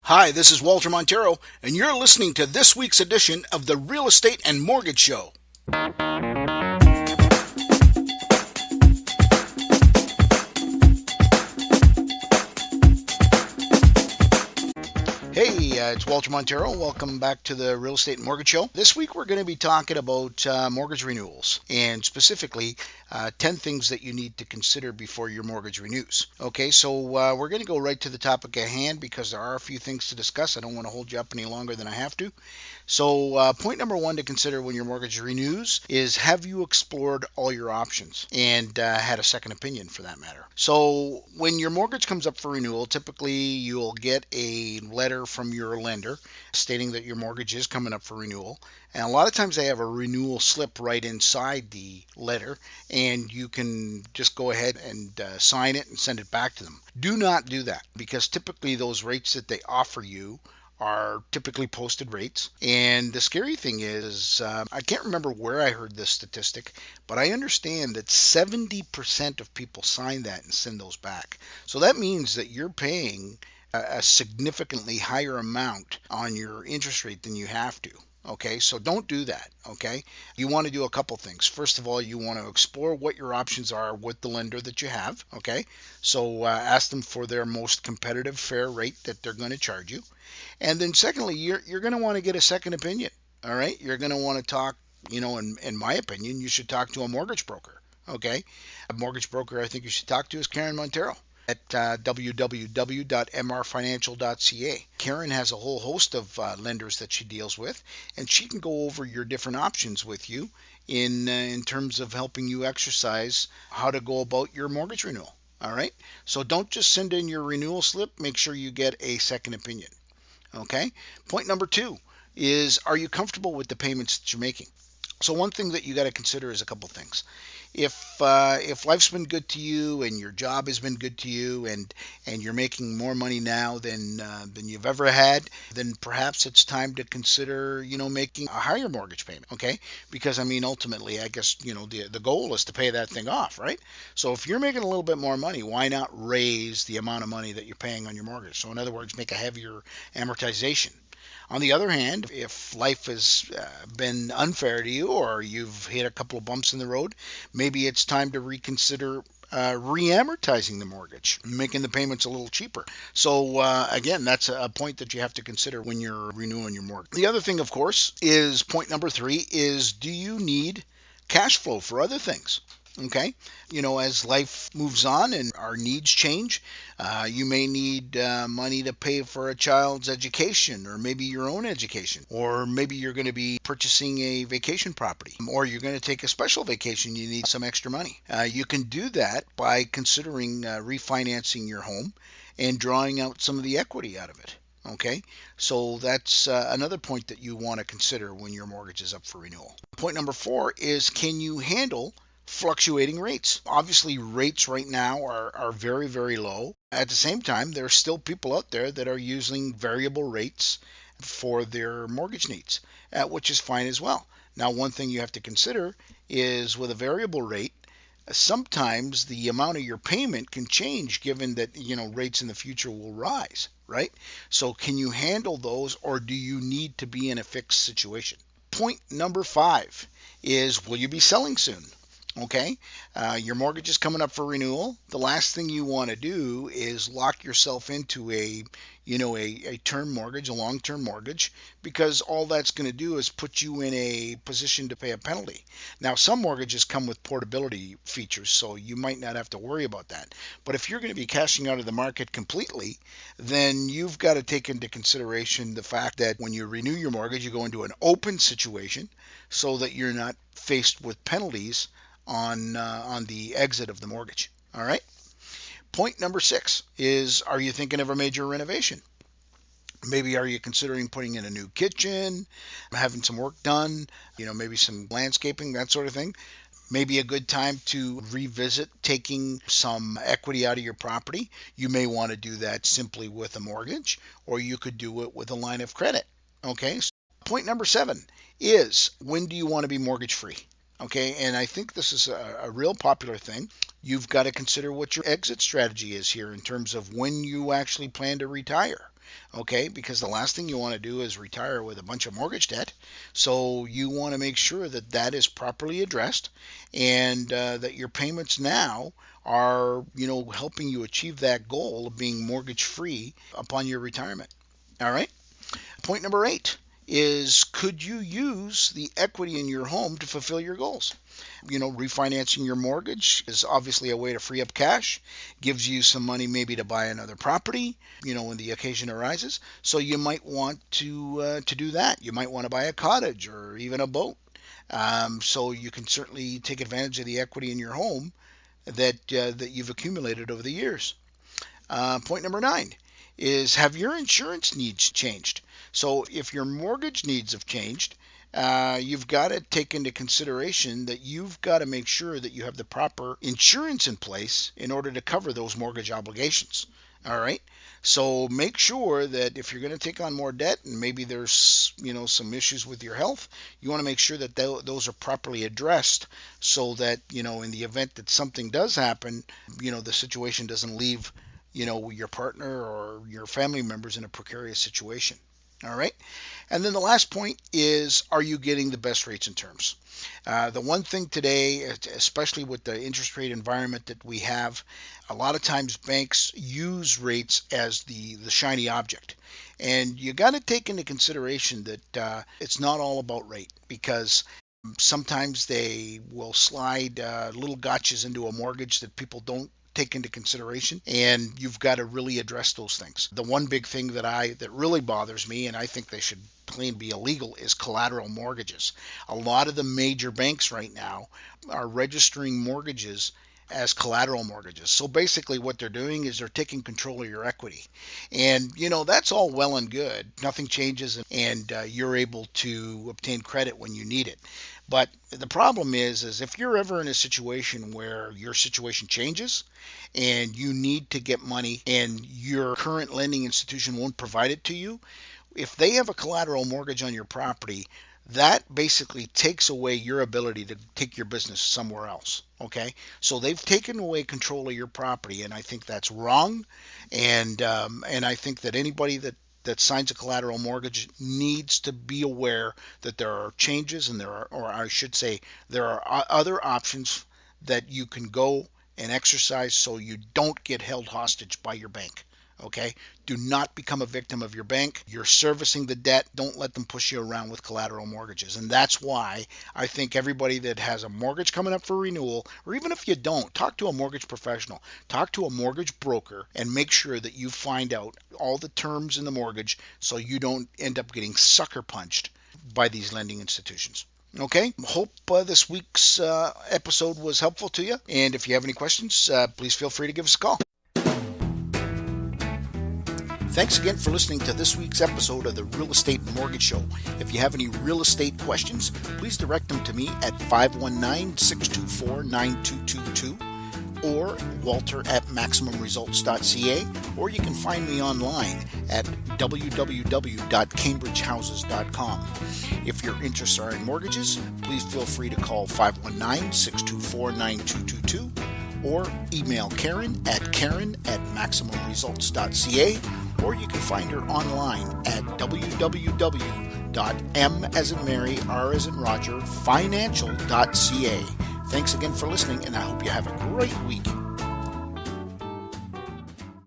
Hi, this is Walter Montero, and you're listening to this week's edition of the Real Estate and Mortgage Show. Hey, it's Walter Montero. Welcome back to the Real Estate and Mortgage Show. This week we're going to be talking about mortgage renewals and specifically 10 things that you need to consider before your mortgage renews. Okay, so we're going to go right to the topic at hand because there are a few things to discuss. I don't want to hold you up any longer than I have to. So point number one to consider when your mortgage renews is, have you explored all your options and had a second opinion for that matter? So when your mortgage comes up for renewal, typically you'll get a letter from your lender stating that your mortgage is coming up for renewal. And a lot of times they have a renewal slip right inside the letter, and you can just go ahead and sign it and send it back to them. Do not do that, because typically those rates that they offer you are typically posted rates. And the scary thing is, I can't remember where I heard this statistic, but I understand that 70% of people sign that and send those back. So that means that you're paying a significantly higher amount on your interest rate than you have to. Okay, so don't do that. Okay, you want to do a couple things. First of all, you want to explore what your options are with the lender that you have. Okay, so ask them for their most competitive, fair rate that they're going to charge you. And then secondly, you're going to want to get a second opinion. All right, you're going to want to talk, in my opinion, you should talk to a mortgage broker. Okay, a mortgage broker I think you should talk to is Karen Montero at www.mrfinancial.ca. Karen has a whole host of lenders that she deals with, and she can go over your different options with you in terms of helping you exercise how to go about your mortgage renewal. All right, so don't just send in your renewal slip. Make sure you get a second opinion. Okay. Point number two is, are you comfortable with the payments that you're making? So one thing that you got to consider is a couple things. If life's been good to you and your job has been good to you, and you're making more money now than you've ever had, then perhaps it's time to consider making a higher mortgage payment. Okay, because I mean ultimately I guess the goal is to pay that thing off, right? So if you're making a little bit more money, why not raise the amount of money that you're paying on your mortgage? So in other words, make a heavier amortization. On the other hand, if life has been unfair to you, or you've hit a couple of bumps in the road, maybe it's time to reconsider re-amortizing the mortgage, making the payments a little cheaper. So again, that's a point that you have to consider when you're renewing your mortgage. The other thing, of course, is point number three is, do you need cash flow for other things? Okay, as life moves on and our needs change, you may need money to pay for a child's education, or maybe your own education, or maybe you're going to be purchasing a vacation property, or you're going to take a special vacation, you need some extra money. You can do that by considering refinancing your home and drawing out some of the equity out of it. Okay, so that's another point that you want to consider when your mortgage is up for renewal. Point number four is, can you handle fluctuating rates? Obviously, rates right now are very, very low. At the same time, there are still people out there that are using variable rates for their mortgage needs, which is fine as well. Now, one thing you have to consider is, with a variable rate, sometimes the amount of your payment can change given that rates in the future will rise, right? So can you handle those, or do you need to be in a fixed situation? Point number five is, will you be selling soon? Okay, your mortgage is coming up for renewal. The last thing you want to do is lock yourself into a term mortgage, a long-term mortgage, because all that's going to do is put you in a position to pay a penalty. Now, some mortgages come with portability features, so you might not have to worry about that. But if you're going to be cashing out of the market completely, then you've got to take into consideration the fact that when you renew your mortgage, you go into an open situation so that you're not faced with penalties on the exit of the mortgage. All right. Point number six is, are you thinking of a major renovation? Maybe are you considering putting in a new kitchen, having some work done, maybe some landscaping, that sort of thing? Maybe a good time to revisit taking some equity out of your property. You may want to do that simply with a mortgage, or you could do it with a line of credit. Okay. Point number seven is, when do you want to be mortgage free? Okay, and I think this is a real popular thing. You've got to consider what your exit strategy is here in terms of when you actually plan to retire. okay? Because the last thing you want to do is retire with a bunch of mortgage debt. So you want to make sure that that is properly addressed, and that your payments now are, helping you achieve that goal of being mortgage free upon your retirement. All right. Point number 8 is, could you use the equity in your home to fulfill your goals? Refinancing your mortgage is obviously a way to free up cash, gives you some money maybe to buy another property, when the occasion arises. So you might want to do that. You might want to buy a cottage or even a boat. So you can certainly take advantage of the equity in your home that you've accumulated over the years. Point number 9 is, have your insurance needs changed? So if your mortgage needs have changed, you've got to take into consideration that you've got to make sure that you have the proper insurance in place in order to cover those mortgage obligations. All right. So make sure that if you're going to take on more debt, and maybe there's some issues with your health, you want to make sure that those are properly addressed, so that in the event that something does happen, the situation doesn't leave your partner or your family members in a precarious situation. All right. And then the last point is, are you getting the best rates and terms? The one thing today, especially with the interest rate environment that we have, a lot of times banks use rates as the shiny object. And you got to take into consideration that it's not all about rate, because sometimes they will slide little gotchas into a mortgage that people don't take into consideration, and you've got to really address those things. The one big thing that really bothers me, and I think they should plain be illegal, is collateral mortgages. A lot of the major banks right now are registering mortgages as collateral mortgages. So basically what they're doing is they're taking control of your equity. And that's all well and good. Nothing changes, and you're able to obtain credit when you need it. But the problem is if you're ever in a situation where your situation changes and you need to get money and your current lending institution won't provide it to you, if they have a collateral mortgage on your property, that basically takes away your ability to take your business somewhere else. Okay, so they've taken away control of your property, and I think that's wrong. And I think that anybody that signs a collateral mortgage needs to be aware that there are changes, and there are other options that you can go and exercise, so you don't get held hostage by your bank. Okay, do not become a victim of your bank. You're servicing the debt. Don't let them push you around with collateral mortgages. And that's why I think everybody that has a mortgage coming up for renewal, or even if you don't, talk to a mortgage professional, talk to a mortgage broker, and make sure that you find out all the terms in the mortgage, so you don't end up getting sucker punched by these lending institutions. Okay, hope this week's episode was helpful to you. And if you have any questions, please feel free to give us a call. Thanks again for listening to this week's episode of the Real Estate Mortgage Show. If you have any real estate questions, please direct them to me at 519-624-9222 or walter@maximumresults.ca, or you can find me online at www.cambridgehouses.com. If your interests are in mortgages, please feel free to call 519-624-9222 or email Karen@maximumresults.ca, or you can find her online at www.m as in Mary, R as in Roger, financial.ca. Thanks again for listening, and I hope you have a great week.